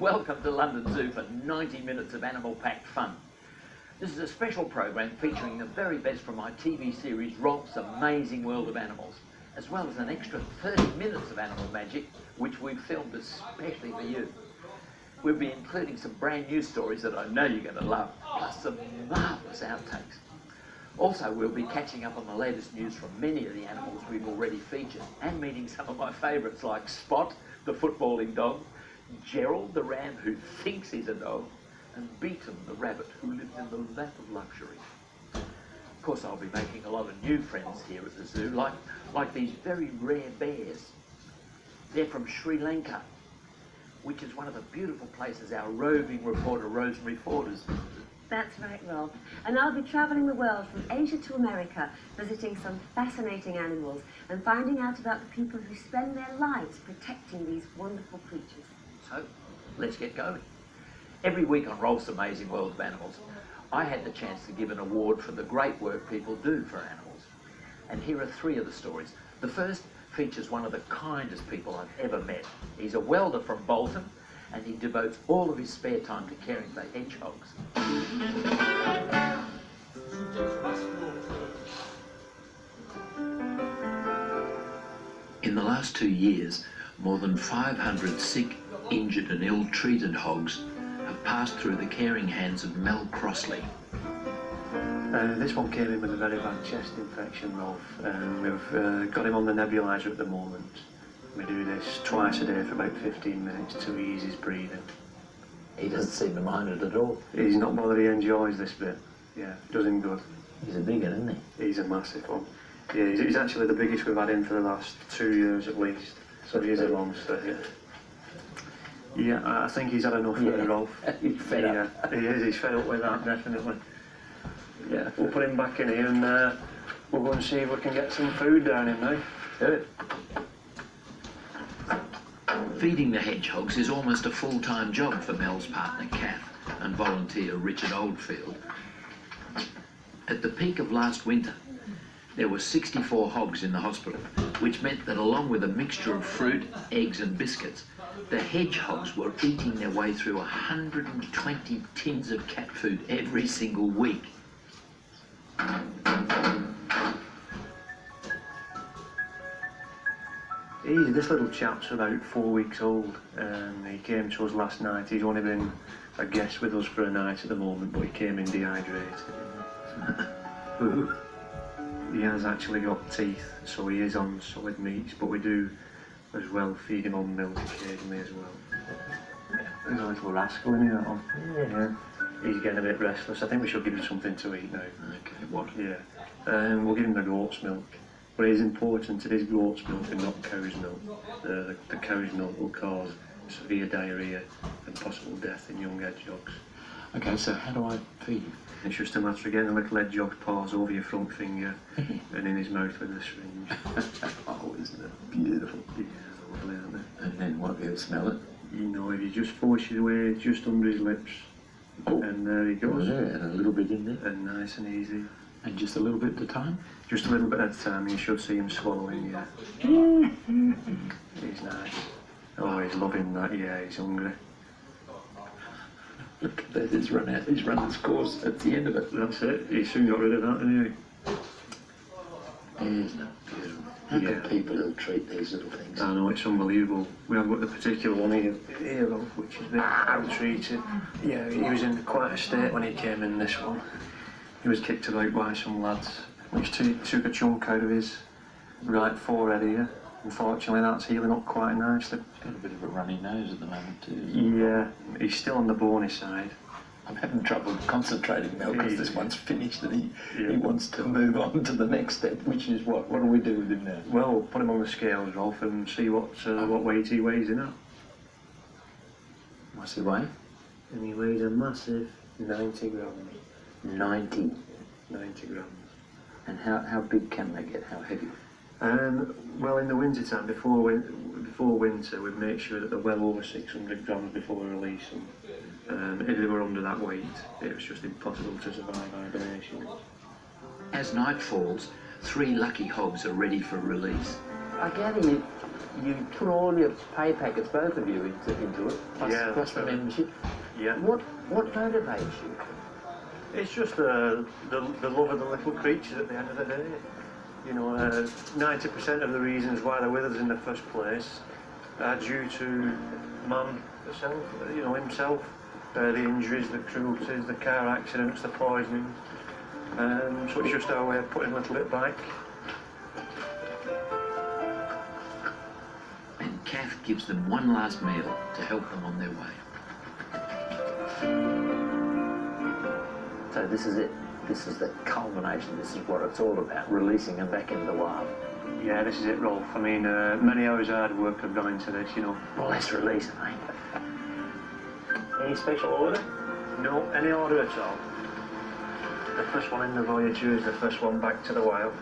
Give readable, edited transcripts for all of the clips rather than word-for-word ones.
Welcome to London Zoo for 90 minutes of animal-packed fun. This is a special program featuring the very best from my TV series Rolf's Amazing World of Animals, as well as an extra 30 minutes of animal magic, which we've filmed especially for you. We'll be including some brand new stories that I know you're going to love, plus some marvellous outtakes. Also, we'll be catching up on the latest news from many of the animals we've already featured, and meeting some of my favourites like Spot, the footballing dog, Gerald, the ram who thinks he's a dog, and Beaton, the rabbit who lives in the lap of luxury. Of course, I'll be making a lot of new friends here at the zoo, like these very rare bears. They're from Sri Lanka, which is one of the beautiful places our roving reporter Rosemary Ford has visited. That's right, Rolf. And I'll be travelling the world from Asia to America, visiting some fascinating animals and finding out about the people who spend their lives protecting these wonderful creatures. So, let's get going. Every week on Rolf's Amazing World of Animals, I had the chance to give an award for the great work people do for animals. And here are three of the stories. The first features one of the kindest people I've ever met. He's a welder from Bolton, and he devotes all of his spare time to caring for hedgehogs. In the last 2 years, more than 500 sick, injured and ill-treated hogs have passed through the caring hands of Mel Crossley. This one came in with a very bad chest infection, Rolf, and we've got him on the nebulizer at the moment. We do this twice a day for about 15 minutes to ease his breathing. He doesn't seem to mind it at all. He's not bothered, he enjoys this bit. Yeah, does him good. He's a big one, isn't he? He's a massive one. Yeah, he's actually the biggest we've had in for the last 2 years at least. So he is a monster, yeah. Yeah, I think he's had enough of it, Rolf. He's fed up. Yeah, he is, he's fed up with that, definitely. Yeah, we'll put him back in here and we'll go and see if we can get some food down him now. Do it. Feeding the hedgehogs is almost a full-time job for Mel's partner Kath and volunteer Richard Oldfield. At the peak of last winter, there were 64 hogs in the hospital, which meant that along with a mixture of fruit, eggs and biscuits, the hedgehogs were eating their way through 120 tins of cat food every single week. This little chap's about 4 weeks old, and he came to us last night. He's only been a guest with us for a night at the moment, but he came in dehydrated. He has actually got teeth, so he is on solid meats, but we do as well feed him on milk occasionally as well. He's a little rascal, isn't he, that one? Yeah. He's getting a bit restless. I think we should give him something to eat now. Okay, what? Yeah. We'll give him the goat's milk. But it is important, it is goat's milk and not cow's milk. The cow's milk will cause severe diarrhea and possible death in young hedgehogs. Okay, so how do I feed him? It's just a matter of getting a little hedgehog paws over your front finger and in his mouth with a syringe. Oh, isn't it beautiful? Yeah, lovely, aren't they? And then what, he'll smell it? You know, if you just force your way just under his lips, and there he goes. Yeah, and a little bit in there. And nice and easy. And just a little bit at a time? Just a little bit at a time, you should see him swallowing, yeah. He's nice. Oh, he's loving that, yeah, he's hungry. Look at that, he's run out, he's run his course at the end of it. That's it, he soon got rid of that, didn't Isn't it beautiful? How can people ill-treat these little things? I know, it's unbelievable. We have got the particular one here, which is a bit ill-treated. Yeah, he was in quite a state when he came in, this one. He was kicked about by some lads, which took a chunk out of his right forehead here. Unfortunately, that's healing up quite nicely. He's got a bit of a runny nose at the moment too. Yeah, he's still on the bony side. I'm having trouble concentrating now because this one's finished and he wants to move on to the next step, which is what? What do we do with him now? Well, put him on the scales, Rolf, and see what weight he weighs in at. What's he weigh? And he weighs a massive 90 grams. 90 grams. And how big can they get? How heavy? Well, in the winter time, before winter, we'd make sure that they're well over 600 grams before we release them. If they were under that weight, it was just impossible to survive hibernation. As night falls, 3 lucky hogs are ready for release. I gather you put all your pay packets, both of you, into it, plus the membership. Yeah. What motivates you? It's just the love of the little creatures at the end of the day. You know, 90% of the reasons why they're with us in the first place are due to man himself, the injuries, the cruelties, the car accidents, the poisoning. So it's just our way of putting a little bit back. And Kath gives them one last meal to help them on their way. So this is it. This is the culmination. This is what it's all about, releasing them back into the wild. Yeah, this is it, Rolf. I mean, many hours of hard work have gone into this, you know. Well, let's release them, eh? Any special order? No, any order at all. The first one in the Voyager is the first one back to the wild.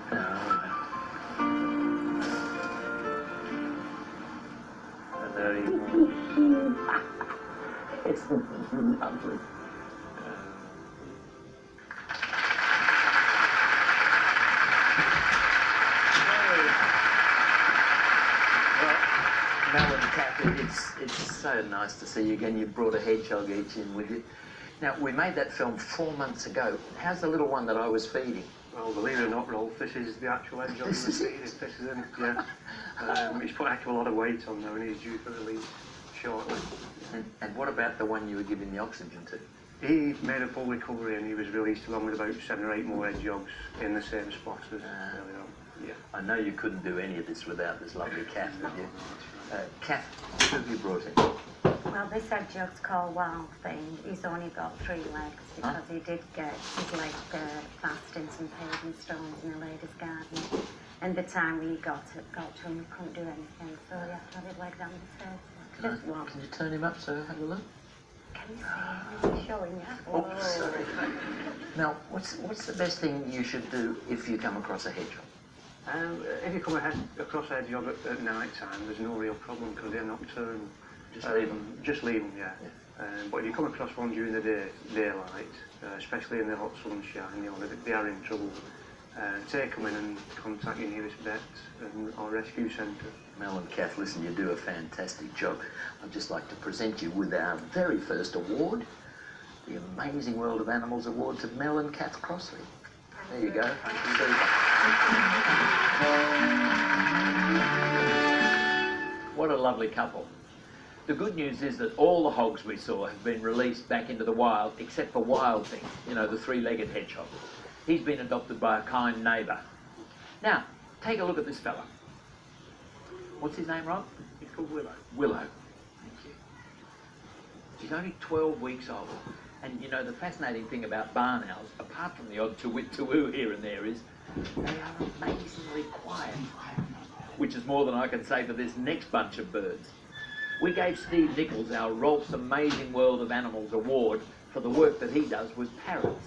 And there you go. It's lovely. Mel and Kath, it's so nice to see you again. You brought a hedgehog each in with you. Now, we made that film 4 months ago. How's the little one that I was feeding? Well, believe it or not, Rolf, this is the actual hedgehog. This is it? This is him, yeah. He's put a heck of a lot of weight on now and he's due for release shortly. And what about the one you were giving the oxygen to? He made a full recovery and he was released along with about 7 or 8 more hedgehogs in the same spot as earlier on. Yeah. I know you couldn't do any of this without this lovely Kath with you. Kath, who have you brought in? Well, this hedgehog's called Wild Thing. He's only got 3 legs because he did get his leg fast in some paving stones in a lady's garden. And the time we got to him, we couldn't do anything, so we have to have his leg down the stairs. Can you turn him up so have a look? Can you see him? He's showing you. Oh, sorry. Now, what's the best thing you should do if you come across a hedgehog? If you come across a hedgehog at night time, there's no real problem because they're nocturnal. Just leave them? Just leave them, yeah. But if you come across one during the daylight, especially in the hot sunshine, you know, they are in trouble. Take them in and contact your nearest vet or rescue centre. Mel and Kath, listen, you do a fantastic job. I'd just like to present you with our very first award, the Amazing World of Animals Award to Mel and Kath Crossley. There you go. Thank you. What a lovely couple. The good news is that all the hogs we saw have been released back into the wild, except for Wild Thing, you know, the 3-legged hedgehog. He's been adopted by a kind neighbour. Now, take a look at this fella. What's his name, Rob? He's called Willow. Willow. Thank you. He's only 12 weeks old. And you know, the fascinating thing about barn owls, apart from the odd to-woo here and there, is they are amazingly quiet. Which is more than I can say for this next bunch of birds. We gave Steve Nichols our Rolf's Amazing World of Animals award for the work that he does with parrots.